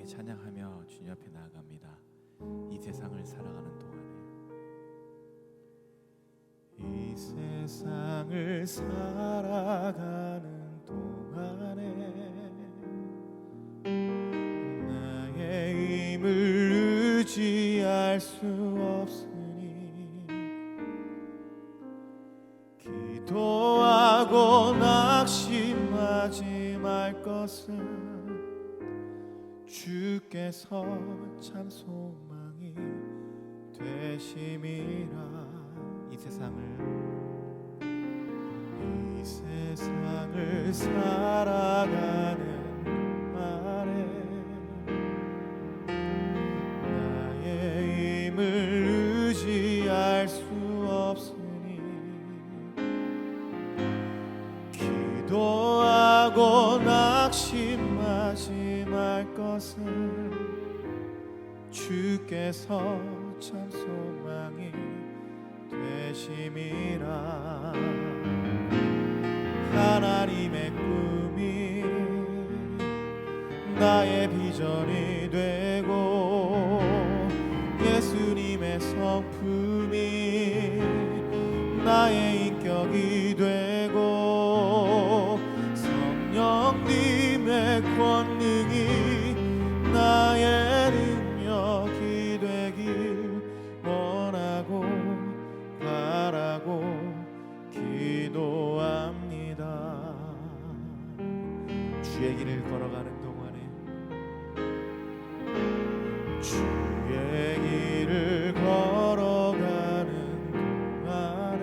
함께 찬양하며 주님 앞에 나아갑니다. 이 세상을 살아가는 동안에, 이 세상을 살아가는 동안에 나의 힘을 의지할 수 없으니 기도하고 낙심하지 말 것은 주께서 참 소망이 되심이라. 이 세상을 살아가는 동안에 나의 힘을 의지할 수 없으니 기도하고 낙심하지 말 것은 주께서 참 소망이 되심이라. 하나님의 꿈이 나의 비전이 되고 예수님의 성품이 나의 인격이 되고 성령님의 권능이 나의 능력이 되길 원하고 바라고 기도합니다. 주의 길을 걸어가는 동안에, 주의 길을 걸어가는 동안에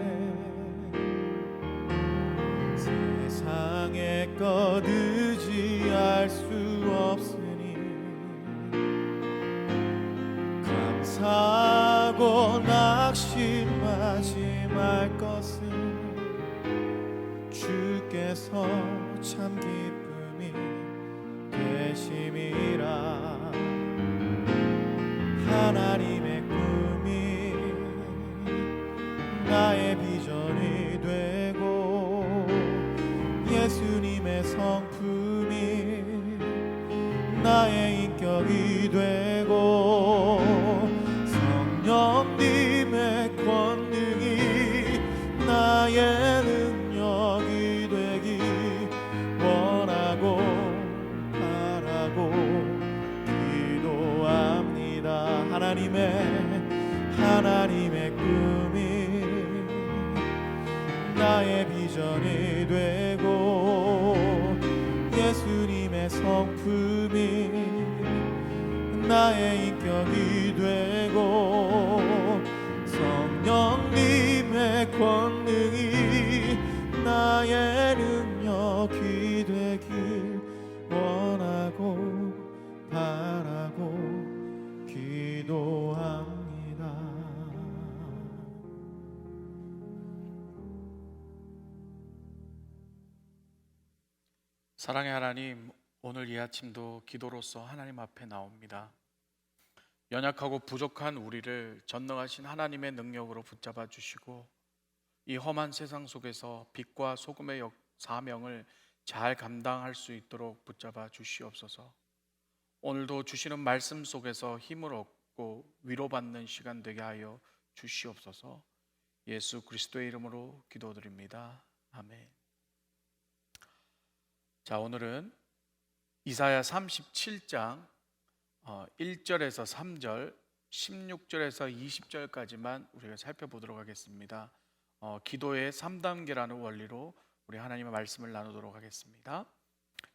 세상의 것 의지할 수 없으니 감사하고 낙심하지 말 것은 주께서 참 기쁨이 되심이라. 하나님의 꿈이 나의 비전이 되고 예수님의 성품이 나의 인격이 되고 성령님의 권능이 나의 능력이 되기 원하고 바라고 기도합니다. 하나님의 꿈이 나의 비전이 되고 예수님의 성품이 나의 인격이 되고 성령님의 권능이 나의 능력이 되길 원하고 바라고 기도합니다. 사랑의 하나님, 오늘 이 아침도 기도로서 하나님 앞에 나옵니다. 연약하고 부족한 우리를 전능하신 하나님의 능력으로 붙잡아 주시고 이 험한 세상 속에서 빛과 소금의 사명을 잘 감당할 수 있도록 붙잡아 주시옵소서. 오늘도 주시는 말씀 속에서 힘을 얻고 위로받는 시간 되게 하여 주시옵소서. 예수 그리스도의 이름으로 기도드립니다. 아멘. 자, 오늘은 이사야 37장 1절에서 3절, 16절에서 20절까지만 우리가 살펴보도록 하겠습니다. 기도의 3단계라는 원리로 우리 하나님의 말씀을 나누도록 하겠습니다.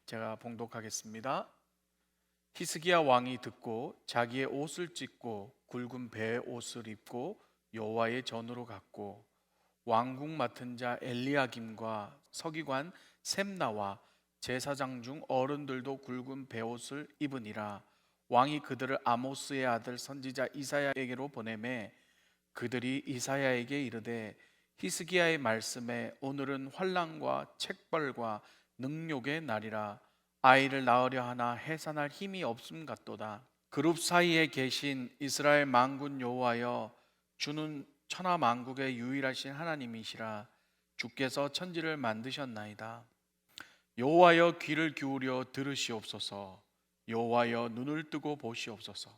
제가 봉독하겠습니다. 히스기야 왕이 듣고 자기의 옷을 찢고 굵은 배의 옷을 입고 여호와의 전으로 갔고 왕궁 맡은 자 엘리야김과 서기관 셈나와 제사장 중 어른들도 굵은 베옷을 입으니라. 왕이 그들을 아모스의 아들 선지자 이사야에게로 보내매 그들이 이사야에게 이르되 히스기야의 말씀에 오늘은 환난과 책벌과 능욕의 날이라. 아이를 낳으려 하나 해산할 힘이 없음 같도다. 그룹 사이에 계신 이스라엘 만군 여호와여, 주는 천하 만국의 유일하신 하나님이시라. 주께서 천지를 만드셨나이다. 여호와여, 귀를 기울여 들으시옵소서. 여호와여 눈을 뜨고 보시옵소서.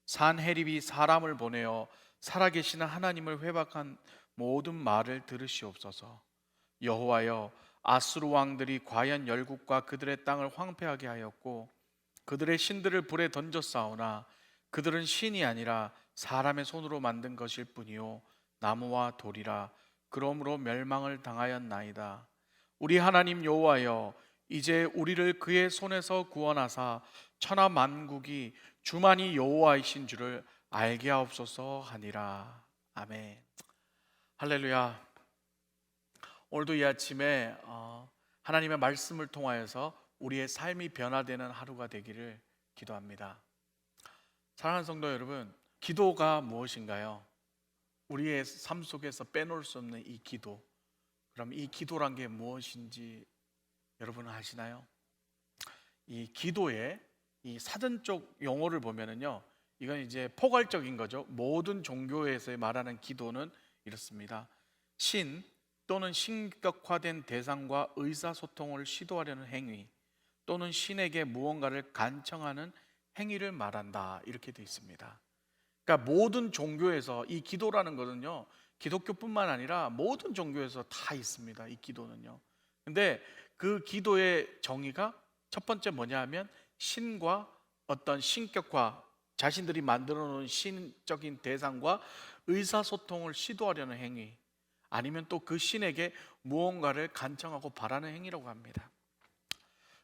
산헤립이 사람을 보내어 살아계시는 하나님을 회박한 모든 말을 들으시옵소서. 여호와여 아수르 왕들이 과연 열국과 그들의 땅을 황폐하게 하였고 그들의 신들을 불에 던졌사오나 그들은 신이 아니라 사람의 손으로 만든 것일 뿐이요 나무와 돌이라. 그러므로 멸망을 당하였나이다. 우리 하나님 여호와여 이제 우리를 그의 손에서 구원하사 천하 만국이 주만이 여호와이신 줄을 알게 하옵소서 하니라. 아멘. 할렐루야. 오늘도 이 아침에 하나님의 말씀을 통하여서 우리의 삶이 변화되는 하루가 되기를 기도합니다. 사랑하는 성도 여러분, 기도가 무엇인가요? 우리의 삶 속에서 빼놓을 수 없는 이 기도. 그럼 이 기도란 게 무엇인지 여러분은 아시나요? 이 기도의 이 사전적 용어를 보면은요, 이건 이제 포괄적인 거죠. 모든 종교에서 말하는 기도는 이렇습니다. 신 또는 신격화된 대상과 의사소통을 시도하려는 행위 또는 신에게 무언가를 간청하는 행위를 말한다, 이렇게 되어 있습니다. 그러니까 모든 종교에서 이 기도라는 것은요, 기독교뿐만 아니라 모든 종교에서 다 있습니다. 이 기도는요. 근데 그 기도의 정의가 첫 번째 뭐냐 하면 신과 어떤 신격화, 자신들이 만들어 놓은 신적인 대상과 의사소통을 시도하려는 행위, 아니면 또 그 신에게 무언가를 간청하고 바라는 행위라고 합니다.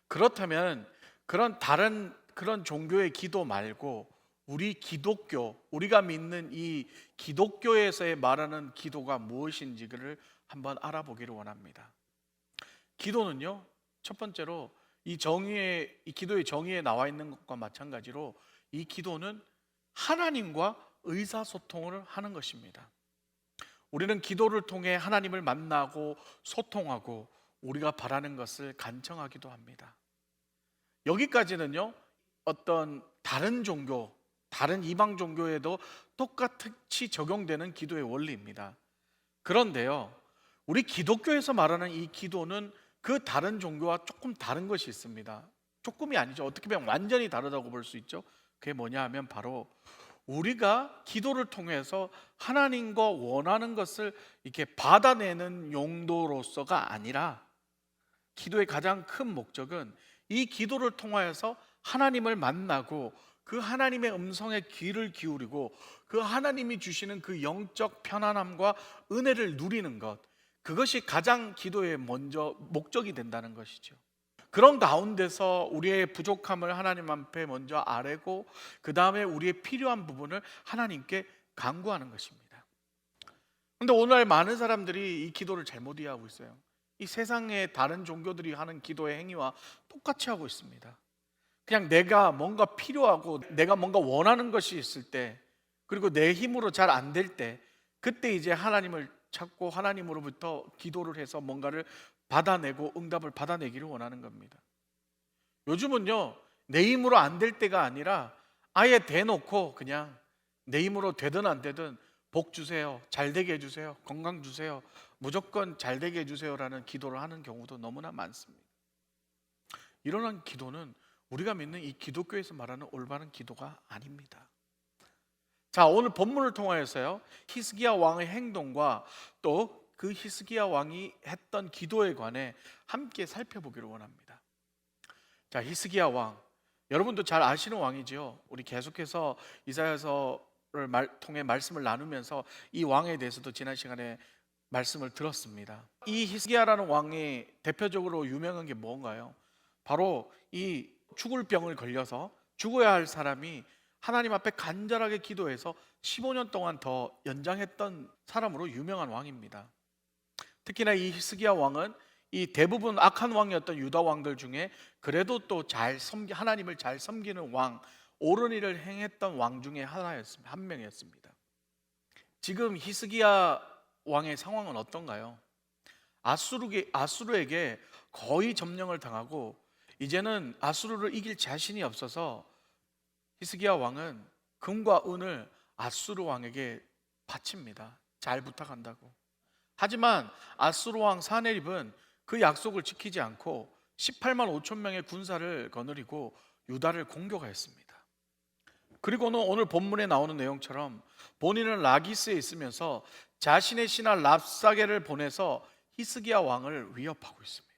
그렇다면 그런 종교의 기도 말고 우리 기독교, 우리가 믿는 이 기독교에서의 말하는 기도가 무엇인지를 한번 알아보기를 원합니다. 기도는요, 첫 번째로 이 기도의 정의에 나와 있는 것과 마찬가지로 이 기도는 하나님과 의사소통을 하는 것입니다. 우리는 기도를 통해 하나님을 만나고 소통하고 우리가 바라는 것을 간청하기도 합니다. 여기까지는요, 어떤 다른 종교, 다른 이방 종교에도 똑같이 적용되는 기도의 원리입니다. 그런데요, 우리 기독교에서 말하는 이 기도는 그 다른 종교와 조금 다른 것이 있습니다. 조금이 아니죠. 어떻게 보면 완전히 다르다고 볼 수 있죠. 그게 뭐냐 하면 바로 우리가 기도를 통해서 하나님과 원하는 것을 이렇게 받아내는 용도로서가 아니라, 기도의 가장 큰 목적은 이 기도를 통하여서 하나님을 만나고 그 하나님의 음성에 귀를 기울이고 그 하나님이 주시는 그 영적 편안함과 은혜를 누리는 것, 그것이 가장 기도의 먼저 목적이 된다는 것이죠. 그런 가운데서 우리의 부족함을 하나님 앞에 먼저 아뢰고 그 다음에 우리의 필요한 부분을 하나님께 간구하는 것입니다. 그런데 오늘 많은 사람들이 이 기도를 잘못 이해하고 있어요. 이 세상의 다른 종교들이 하는 기도의 행위와 똑같이 하고 있습니다. 그냥 내가 뭔가 필요하고 내가 뭔가 원하는 것이 있을 때, 그리고 내 힘으로 잘 안 될 때, 그때 이제 하나님을 찾고 하나님으로부터 기도를 해서 뭔가를 받아내고 응답을 받아내기를 원하는 겁니다. 요즘은요, 내 힘으로 안 될 때가 아니라 아예 대놓고 그냥 내 힘으로 되든 안 되든 복 주세요, 잘 되게 해주세요, 건강 주세요, 무조건 잘 되게 해주세요라는 기도를 하는 경우도 너무나 많습니다. 이런 기도는 우리가 믿는 이 기독교에서 말하는 올바른 기도가 아닙니다. 자, 오늘 본문을 통하여서요, 히스기야 왕의 행동과 또 그 히스기야 왕이 했던 기도에 관해 함께 살펴보기를 원합니다. 자, 히스기야 왕, 여러분도 잘 아시는 왕이지요. 우리 계속해서 이사야서를 통해 말씀을 나누면서 이 왕에 대해서도 지난 시간에 말씀을 들었습니다. 이 히스기야라는 왕이 대표적으로 유명한 게 뭔가요? 바로 이 죽을 병을 걸려서 죽어야 할 사람이 하나님 앞에 간절하게 기도해서 15년 동안 더 연장했던 사람으로 유명한 왕입니다. 특히나 이 히스기야 왕은 이 대부분 악한 왕이었던 유다 왕들 중에 그래도 또 하나님을 잘 섬기는 왕, 옳은 일을 행했던 왕 중에 한 명이었습니다. 지금 히스기야 왕의 상황은 어떤가요? 아수르에게 거의 점령을 당하고 이제는 아수르를 이길 자신이 없어서 히스기야 왕은 금과 은을 아수르 왕에게 바칩니다. 잘 부탁한다고. 하지만 아수르 왕 사네립은 그 약속을 지키지 않고 18만 5천 명의 군사를 거느리고 유다를 공격하였습니다. 그리고는 오늘 본문에 나오는 내용처럼 본인은 라기스에 있으면서 자신의 신하 랍사게를 보내서 히스기야 왕을 위협하고 있습니다.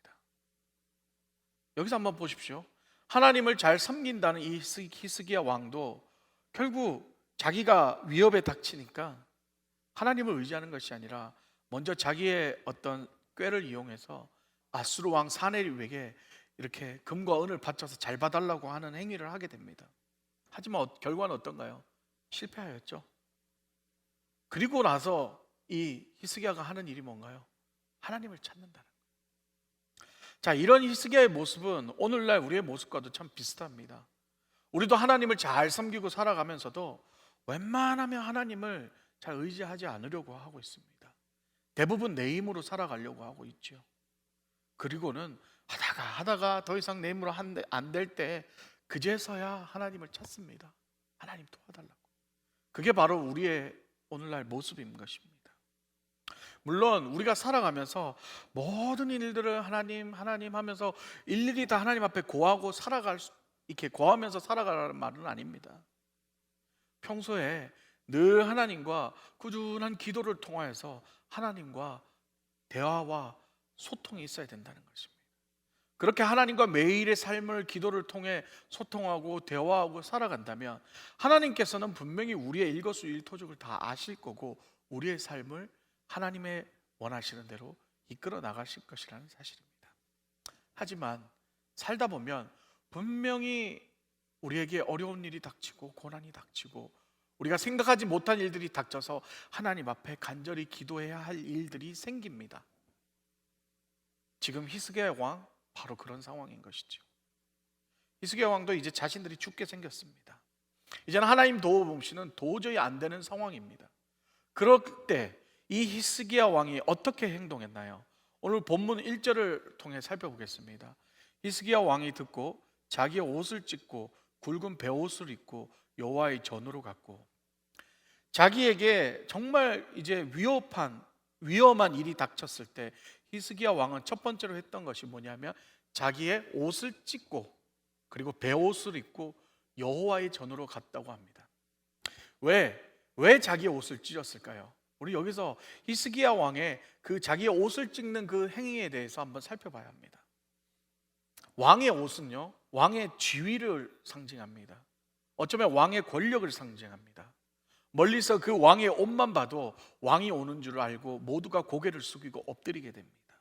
여기서 한번 보십시오. 하나님을 잘 섬긴다는 이 히스기야 왕도 결국 자기가 위협에 닥치니까 하나님을 의지하는 것이 아니라 먼저 자기의 어떤 꾀를 이용해서 아수르 왕 사네립에게 이렇게 금과 은을 바쳐서 잘 봐달라고 하는 행위를 하게 됩니다. 하지만 결과는 어떤가요? 실패하였죠. 그리고 나서 이 히스기야가 하는 일이 뭔가요? 하나님을 찾는다는 거예요. 자, 이런 히스기야의 모습은 오늘날 우리의 모습과도 참 비슷합니다. 우리도 하나님을 잘 섬기고 살아가면서도 웬만하면 하나님을 잘 의지하지 않으려고 하고 있습니다. 대부분 내 힘으로 살아가려고 하고 있죠. 그리고는 하다가 더 이상 내 힘으로 안 될 때 그제서야 하나님을 찾습니다. 하나님 도와달라고. 그게 바로 우리의 오늘날 모습인 것입니다. 물론 우리가 살아가면서 모든 일들을 하나님 하면서 일일이 다 하나님 앞에 고하고 이렇게 고하면서 살아가라는 말은 아닙니다. 평소에 늘 하나님과 꾸준한 기도를 통하여서 하나님과 대화와 소통이 있어야 된다는 것입니다. 그렇게 하나님과 매일의 삶을 기도를 통해 소통하고 대화하고 살아간다면 하나님께서는 분명히 우리의 일거수일투족을 다 아실 거고 우리의 삶을 하나님의 원하시는 대로 이끌어 나가실 것이라는 사실입니다. 하지만 살다 보면 분명히 우리에게 어려운 일이 닥치고 고난이 닥치고 우리가 생각하지 못한 일들이 닥쳐서 하나님 앞에 간절히 기도해야 할 일들이 생깁니다. 지금 히스기야 왕 바로 그런 상황인 것이죠. 히스기야 왕도 이제 자신들이 죽게 생겼습니다. 이제는 하나님 도움 없이는 도저히 안 되는 상황입니다. 그럴 때 이 히스기야 왕이 어떻게 행동했나요? 오늘 본문 1절을 통해 살펴보겠습니다. 히스기야 왕이 듣고 자기의 옷을 찢고 굵은 베옷을 입고 여호와의 전으로 갔고, 자기에게 정말 이제 위험한 일이 닥쳤을 때 히스기야 왕은 첫 번째로 했던 것이 뭐냐면 자기의 옷을 찢고 그리고 베옷을 입고 여호와의 전으로 갔다고 합니다. 왜 자기의 옷을 찢었을까요? 우리 여기서 히스기야 왕의 그 자기의 옷을 찢는 그 행위에 대해서 한번 살펴봐야 합니다. 왕의 옷은요, 왕의 지위를 상징합니다. 어쩌면 왕의 권력을 상징합니다. 멀리서 그 왕의 옷만 봐도 왕이 오는 줄 알고 모두가 고개를 숙이고 엎드리게 됩니다.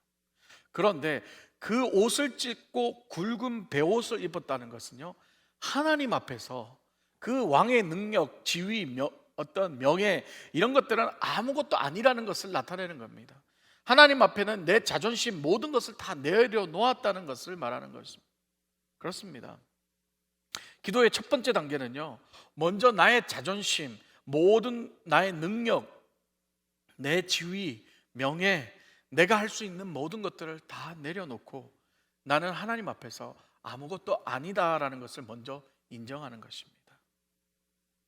그런데 그 옷을 찢고 굵은 베옷을 입었다는 것은요, 하나님 앞에서 그 왕의 능력, 지위, 어떤 명예 이런 것들은 아무것도 아니라는 것을 나타내는 겁니다. 하나님 앞에는 내 자존심 모든 것을 다 내려놓았다는 것을 말하는 것입니다. 그렇습니다. 기도의 첫 번째 단계는요, 먼저 나의 자존심, 모든 나의 능력, 내 지위, 명예, 내가 할 수 있는 모든 것들을 다 내려놓고 나는 하나님 앞에서 아무것도 아니다라는 것을 먼저 인정하는 것입니다.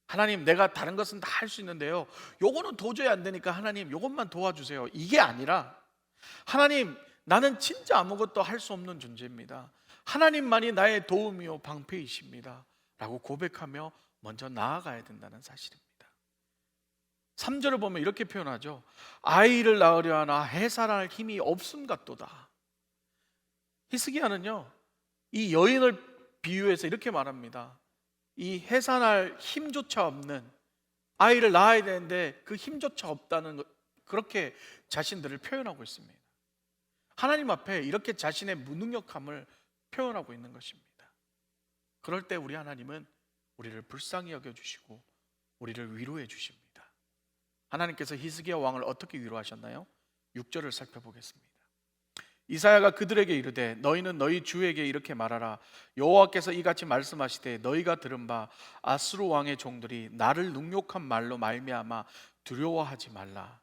하나님, 내가 다른 것은 다 할 수 있는데요, 요거는 도저히 안 되니까 하나님 요것만 도와주세요, 이게 아니라 하나님, 나는 진짜 아무것도 할 수 없는 존재입니다. 하나님만이 나의 도움이요 방패이십니다 라고 고백하며 먼저 나아가야 된다는 사실입니다. 3절을 보면 이렇게 표현하죠. 아이를 낳으려 하나 해산할 힘이 없음 같도다. 히스기야는요, 이 여인을 비유해서 이렇게 말합니다. 이 해산할 힘조차 없는, 아이를 낳아야 되는데 그 힘조차 없다는 것, 그렇게 자신들을 표현하고 있습니다. 하나님 앞에 이렇게 자신의 무능력함을 표현하고 있는 것입니다. 그럴 때 우리 하나님은 우리를 불쌍히 여겨주시고 우리를 위로해 주십니다. 하나님께서 히스기야 왕을 어떻게 위로하셨나요? 6절을 살펴보겠습니다. 이사야가 그들에게 이르되 너희는 너희 주에게 이렇게 말하라. 여호와께서 이같이 말씀하시되 너희가 들은 바 아수르 왕의 종들이 나를 능욕한 말로 말미암아 두려워하지 말라.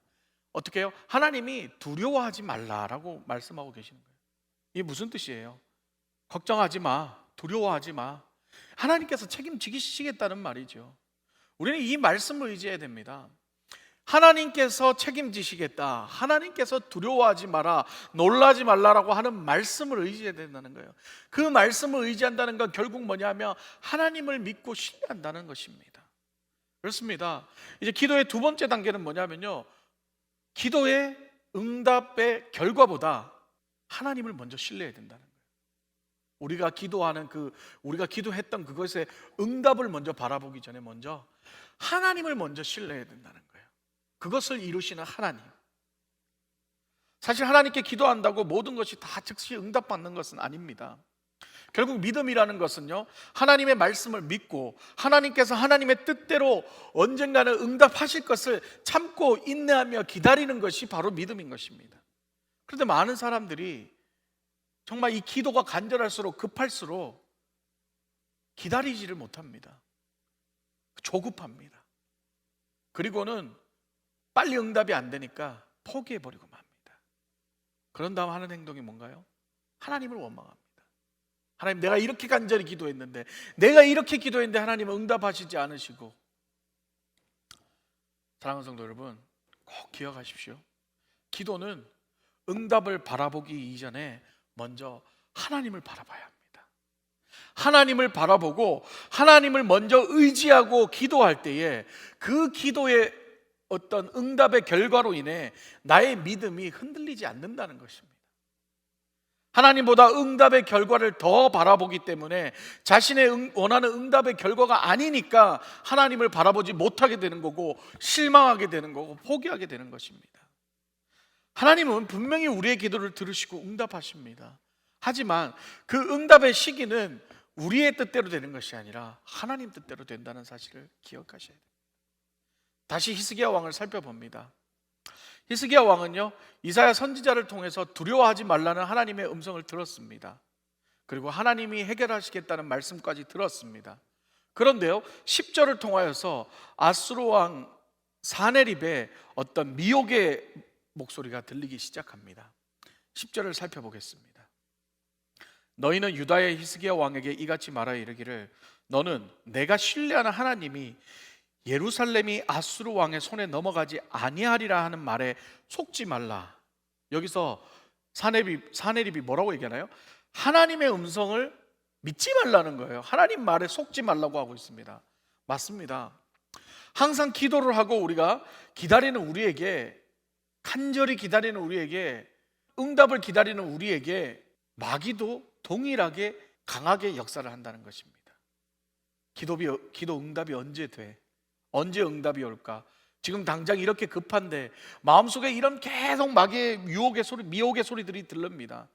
어떻게 해요? 하나님이 두려워하지 말라라고 말씀하고 계시는 거예요. 이게 무슨 뜻이에요? 걱정하지 마, 두려워하지 마. 하나님께서 책임지시겠다는 말이죠. 우리는 이 말씀을 의지해야 됩니다. 하나님께서 책임지시겠다, 하나님께서 두려워하지 마라, 놀라지 말라라고 하는 말씀을 의지해야 된다는 거예요. 그 말씀을 의지한다는 건 결국 뭐냐면 하나님을 믿고 신뢰한다는 것입니다. 그렇습니다. 이제 기도의 두 번째 단계는 뭐냐면요, 기도의 응답의 결과보다 하나님을 먼저 신뢰해야 된다는 거예요. 우리가 기도하는 우리가 기도했던 그것의 응답을 먼저 바라보기 전에 먼저 하나님을 먼저 신뢰해야 된다는 거예요. 그것을 이루시는 하나님. 사실 하나님께 기도한다고 모든 것이 다 즉시 응답받는 것은 아닙니다. 결국 믿음이라는 것은요, 하나님의 말씀을 믿고 하나님께서 하나님의 뜻대로 언젠가는 응답하실 것을 참고 인내하며 기다리는 것이 바로 믿음인 것입니다. 그런데 많은 사람들이 정말 이 기도가 간절할수록 급할수록 기다리지를 못합니다. 조급합니다. 그리고는 빨리 응답이 안 되니까 포기해버리고 맙니다. 그런 다음 하는 행동이 뭔가요? 하나님을 원망합니다. 하나님, 내가 이렇게 간절히 기도했는데, 내가 이렇게 기도했는데 하나님은 응답하시지 않으시고. 사랑하는 성도 여러분, 꼭 기억하십시오. 기도는 응답을 바라보기 이전에 먼저 하나님을 바라봐야 합니다. 하나님을 바라보고 하나님을 먼저 의지하고 기도할 때에 그 기도의 어떤 응답의 결과로 인해 나의 믿음이 흔들리지 않는다는 것입니다. 하나님보다 응답의 결과를 더 바라보기 때문에 자신의 원하는 응답의 결과가 아니니까 하나님을 바라보지 못하게 되는 거고, 실망하게 되는 거고, 포기하게 되는 것입니다. 하나님은 분명히 우리의 기도를 들으시고 응답하십니다. 하지만 그 응답의 시기는 우리의 뜻대로 되는 것이 아니라 하나님 뜻대로 된다는 사실을 기억하셔야 됩니다. 다시 히스기야 왕을 살펴봅니다. 히스기야 왕은요, 이사야 선지자를 통해서 두려워하지 말라는 하나님의 음성을 들었습니다. 그리고 하나님이 해결하시겠다는 말씀까지 들었습니다. 그런데요, 10절을 통하여서 아수르 왕 사네립의 어떤 미혹의 목소리가 들리기 시작합니다. 10절을 살펴보겠습니다. 너희는 유다의 히스기야 왕에게 이같이 말하여 이르기를, 너는 내가 신뢰하는 하나님이 예루살렘이 아수르 왕의 손에 넘어가지 아니하리라 하는 말에 속지 말라. 여기서 사네립이 뭐라고 얘기하나요? 하나님의 음성을 믿지 말라는 거예요. 하나님 말에 속지 말라고 하고 있습니다. 맞습니다. 항상 기도를 하고 우리가 기다리는 우리에게, 간절히 기다리는 우리에게, 응답을 기다리는 우리에게 마귀도 동일하게 강하게 역사를 한다는 것입니다. 기도 응답이 언제 돼? 언제 응답이 올까? 지금 당장 이렇게 급한데 마음속에 이런 계속 마귀의 미혹의 소리들이 들립니다.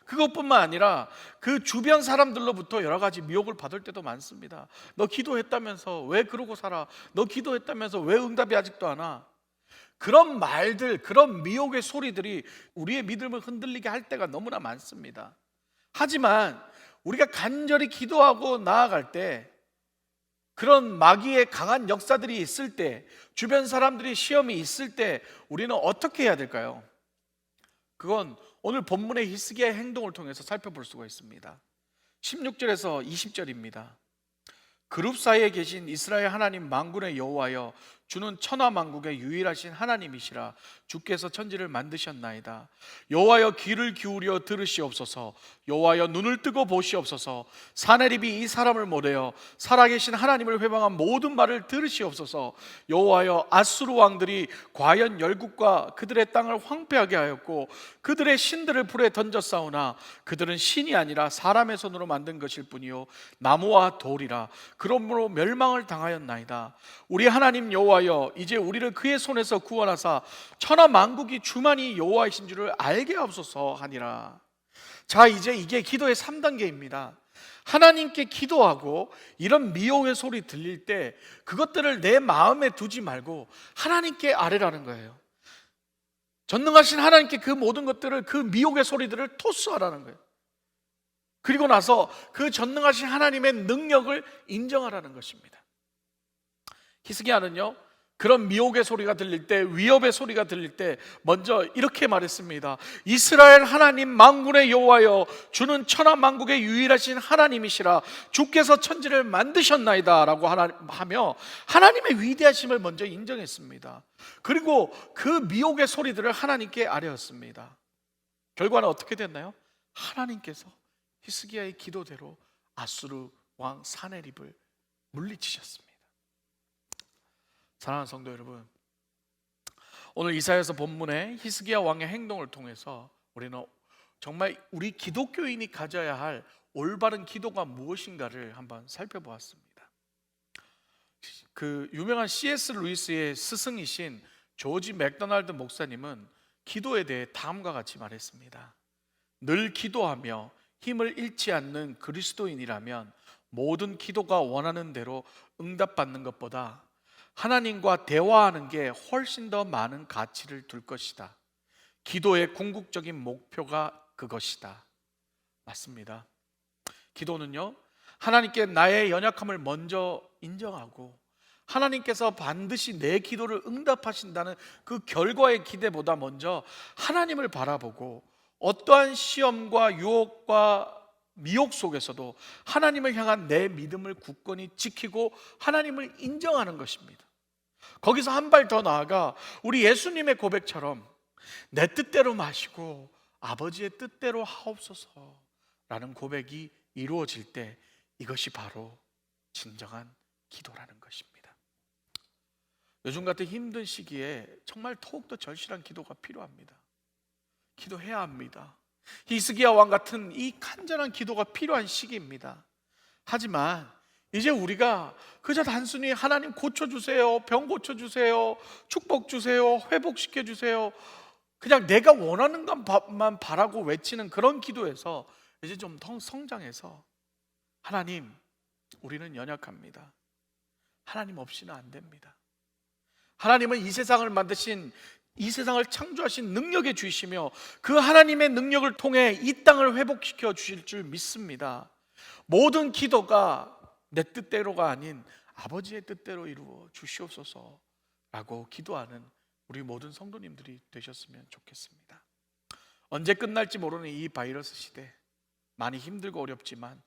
그것뿐만 아니라 그 주변 사람들로부터 여러 가지 미혹을 받을 때도 많습니다. 너 기도했다면서 왜 그러고 살아? 너 기도했다면서 왜 응답이 아직도 안 와? 그런 말들, 그런 미혹의 소리들이 우리의 믿음을 흔들리게 할 때가 너무나 많습니다. 하지만 우리가 간절히 기도하고 나아갈 때, 그런 마귀의 강한 역사들이 있을 때, 주변 사람들이 시험이 있을 때 우리는 어떻게 해야 될까요? 그건 오늘 본문의 히스기야의 행동을 통해서 살펴볼 수가 있습니다. 16절에서 20절입니다. 그룹 사이에 계신 이스라엘 하나님 만군의 여호와여, 주는 천하 만국의 유일하신 하나님이시라. 주께서 천지를 만드셨나이다. 여호와여, 귀를 기울여 들으시옵소서. 여호와여, 눈을 뜨고 보시옵소서. 사네립이 이 사람을 몰아요 살아계신 하나님을 회방한 모든 말을 들으시옵소서. 여호와여, 아수르 왕들이 과연 열국과 그들의 땅을 황폐하게 하였고 그들의 신들을 불에 던졌사오나 그들은 신이 아니라 사람의 손으로 만든 것일 뿐이요 나무와 돌이라. 그러므로 멸망을 당하였나이다. 우리 하나님 여호와여, 이제 우리를 그의 손에서 구원하사 천하 만국이 주만이 여호와이신 줄을 알게 하옵소서 하니라. 자, 이제 이게 기도의 3단계입니다. 하나님께 기도하고 이런 미혹의 소리 들릴 때 그것들을 내 마음에 두지 말고 하나님께 아뢰라는 거예요. 전능하신 하나님께 그 모든 것들을, 그 미혹의 소리들을 토스하라는 거예요. 그리고 나서 그 전능하신 하나님의 능력을 인정하라는 것입니다. 히스기야는요, 그런 미혹의 소리가 들릴 때, 위협의 소리가 들릴 때 먼저 이렇게 말했습니다. 이스라엘 하나님 만군의 여호와여, 주는 천하 만국의 유일하신 하나님이시라. 주께서 천지를 만드셨나이다 라고 하며 하나님의 위대하심을 먼저 인정했습니다. 그리고 그 미혹의 소리들을 하나님께 아뢰었습니다. 결과는 어떻게 됐나요? 하나님께서 히스기야의 기도대로 아수르 왕 사네립을 물리치셨습니다. 사랑하는 성도 여러분, 오늘 이사야서 본문의 히스기야 왕의 행동을 통해서 우리는 정말 우리 기독교인이 가져야 할 올바른 기도가 무엇인가를 한번 살펴보았습니다. 그 유명한 C.S. 루이스의 스승이신 조지 맥도날드 목사님은 기도에 대해 다음과 같이 말했습니다. 늘 기도하며 힘을 잃지 않는 그리스도인이라면 모든 기도가 원하는 대로 응답받는 것보다 하나님과 대화하는 게 훨씬 더 많은 가치를 둘 것이다. 기도의 궁극적인 목표가 그것이다. 맞습니다. 기도는요, 하나님께 나의 연약함을 먼저 인정하고 하나님께서 반드시 내 기도를 응답하신다는 그 결과의 기대보다 먼저 하나님을 바라보고 어떠한 시험과 유혹과 미혹 속에서도 하나님을 향한 내 믿음을 굳건히 지키고 하나님을 인정하는 것입니다. 거기서 한 발 더 나아가 우리 예수님의 고백처럼 내 뜻대로 마시고 아버지의 뜻대로 하옵소서라는 고백이 이루어질 때 이것이 바로 진정한 기도라는 것입니다. 요즘 같은 힘든 시기에 정말 더욱더 절실한 기도가 필요합니다. 기도해야 합니다. 히스기야 왕 같은 이 간절한 기도가 필요한 시기입니다. 하지만 이제 우리가 그저 단순히 하나님 고쳐주세요, 병 고쳐주세요, 축복 주세요, 회복시켜 주세요, 그냥 내가 원하는 것만 바라고 외치는 그런 기도에서 이제 좀 더 성장해서 하나님, 우리는 연약합니다. 하나님 없이는 안 됩니다. 하나님은 이 세상을 만드신, 이 세상을 창조하신 능력의 주이시며 그 하나님의 능력을 통해 이 땅을 회복시켜 주실 줄 믿습니다. 모든 기도가 내 뜻대로가 아닌 아버지의 뜻대로 이루어 주시옵소서라고 기도하는 우리 모든 성도님들이 되셨으면 좋겠습니다. 언제 끝날지 모르는 이 바이러스 시대, 많이 힘들고 어렵지만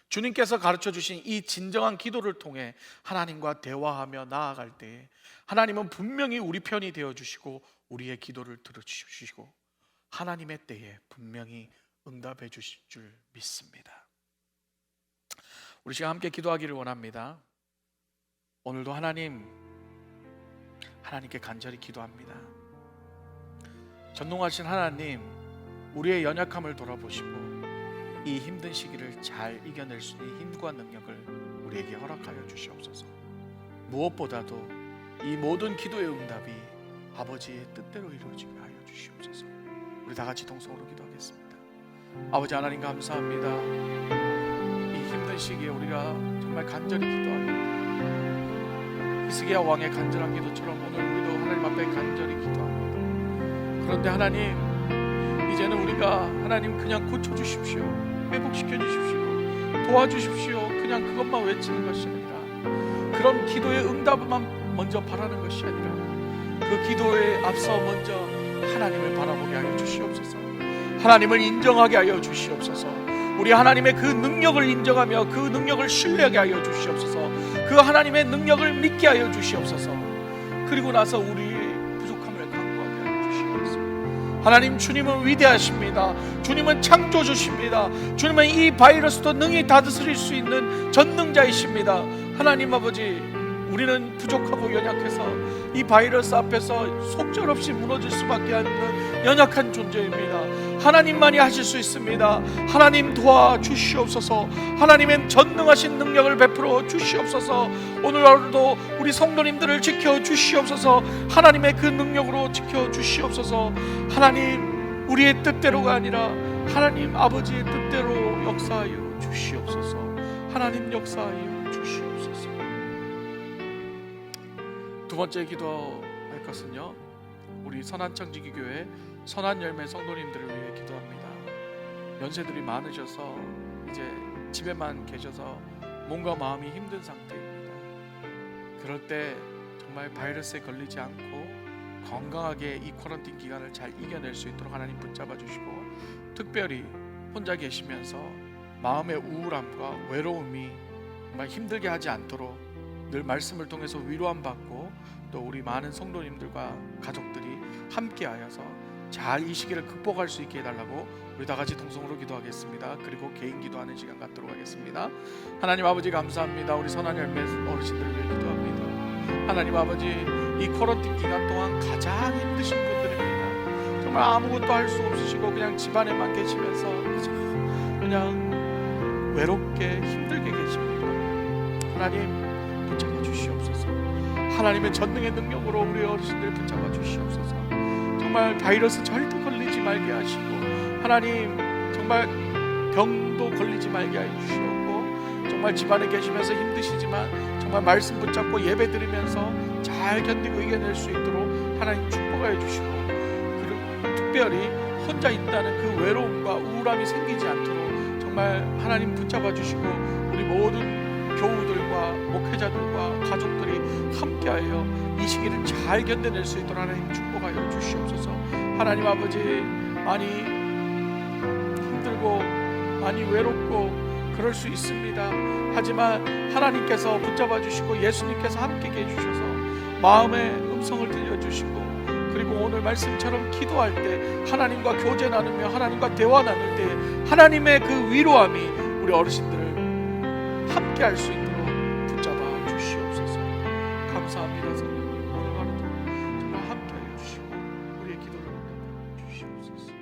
주님께서 가르쳐 주신 이 진정한 기도를 통해 하나님과 대화하며 나아갈 때에 하나님은 분명히 우리 편이 되어 주시고 우리의 기도를 들어주시고 하나님의 때에 분명히 응답해 주실 줄 믿습니다. 우리 시간 함께 기도하기를 원합니다. 오늘도 하나님께 간절히 기도합니다. 전능하신 하나님, 우리의 연약함을 돌아보시고 이 힘든 시기를 잘 이겨낼 수 있는 힘과 능력을 우리에게 허락하여 주시옵소서. 무엇보다도 이 모든 기도의 응답이 아버지의 뜻대로 이루어지게 하여 주시옵소서. 우리 다 같이 동성으로 기도하겠습니다. 아버지 하나님 감사합니다. 이 힘든 시기에 우리가 정말 간절히 기도합니다. 히스기야 왕의 간절한 기도처럼 오늘 우리도 하나님 앞에 간절히 기도합니다. 그런데 하나님, 이제는 우리가 하나님 그냥 고쳐주십시오, 회복시켜 주십시오, 도와주십시오, 그냥 그것만 외치는 것이 아니라 그런 기도의 응답만 먼저 바라는 것이 아니라 그 기도에 앞서 먼저 하나님을 바라보게 하여 주시옵소서. 하나님을 인정하게 하여 주시옵소서. 우리 하나님의 그 능력을 인정하며 그 능력을 신뢰하게 하여 주시옵소서. 그 하나님의 능력을 믿게 하여 주시옵소서. 그리고 나서 우리의 부족함을 간구하게 하여 주시옵소서. 하나님, 주님은 위대하십니다. 주님은 창조주십니다. 주님은 이 바이러스도 능히 다스릴 수 있는 전능자이십니다. 하나님 아버지, 우리는 부족하고 연약해서 이 바이러스 앞에서 속절없이 무너질 수밖에 없는 연약한 존재입니다. 하나님만이 하실 수 있습니다. 하나님 도와주시옵소서. 하나님은 전능하신 능력을 베풀어 주시옵소서. 오늘 하루도 우리 성도님들을 지켜주시옵소서. 하나님의 그 능력으로 지켜주시옵소서. 하나님, 우리의 뜻대로가 아니라 하나님 아버지의 뜻대로 역사하여 주시옵소서. 하나님 역사하여 주시옵소서. 두 번째 기도할 것은요, 우리 선한창지기교회 선한열매 성도님들을 위해 기도합니다. 연세들이 많으셔서 이제 집에만 계셔서 몸과 마음이 힘든 상태입니다. 그럴 때 정말 바이러스에 걸리지 않고 건강하게 이 쿼런틴 기간을 잘 이겨낼 수 있도록 하나님 붙잡아 주시고, 특별히 혼자 계시면서 마음의 우울함과 외로움이 정말 힘들게 하지 않도록 늘 말씀을 통해서 위로함 받고, 또 우리 많은 성도님들과 가족들이 함께하여서 잘 이 시기를 극복할 수 있게 해달라고 우리 다 같이 동성으로 기도하겠습니다. 그리고 개인 기도하는 시간 갖도록 하겠습니다. 하나님 아버지 감사합니다. 우리 선한 열매 어르신들을 위해 기도합니다. 하나님 아버지, 이 쿼런틴 기간 동안 가장 힘드신 분들입니다. 정말 아무것도 할 수 없으시고 그냥 집안에만 계시면서 그냥 외롭게 힘들게 계십니다. 하나님 붙잡아 주시옵소서. 하나님의 전능의 능력으로 우리 어르신들 붙잡아 주시옵소서. 정말 바이러스 절대 걸리지 말게 하시고, 하나님 정말 병도 걸리지 말게 해주시옵고, 정말 집안에 계시면서 힘드시지만 정말 말씀 붙잡고 예배 드리면서 잘 견디고 이겨낼 수 있도록 하나님 축복하여 주시고, 그리고 특별히 혼자 있다는 그 외로움과 우울함이 생기지 않도록 정말 하나님 붙잡아 주시고, 우리 모든 교우들과 목회자들과 가족들이 함께하여 이 시기를 잘 견뎌낼 수 있도록 하나님 축복하여 주시옵소서. 하나님 아버지, 많이 힘들고 많이 외롭고 그럴 수 있습니다. 하지만 하나님께서 붙잡아 주시고 예수님께서 함께 해주셔서 마음의 음성을 들려주시고, 그리고 오늘 말씀처럼 기도할 때 하나님과 교제 나누며 하나님과 대화 나눌 때 하나님의 그 위로함이 우리 어르신들을 함께 할 수 있도록 붙잡아 주시옵소서. 감사합니다. 성령님, 오늘 하루도 정말 함께 하여 주시고 우리의 기도를 응답하여 주시옵소서.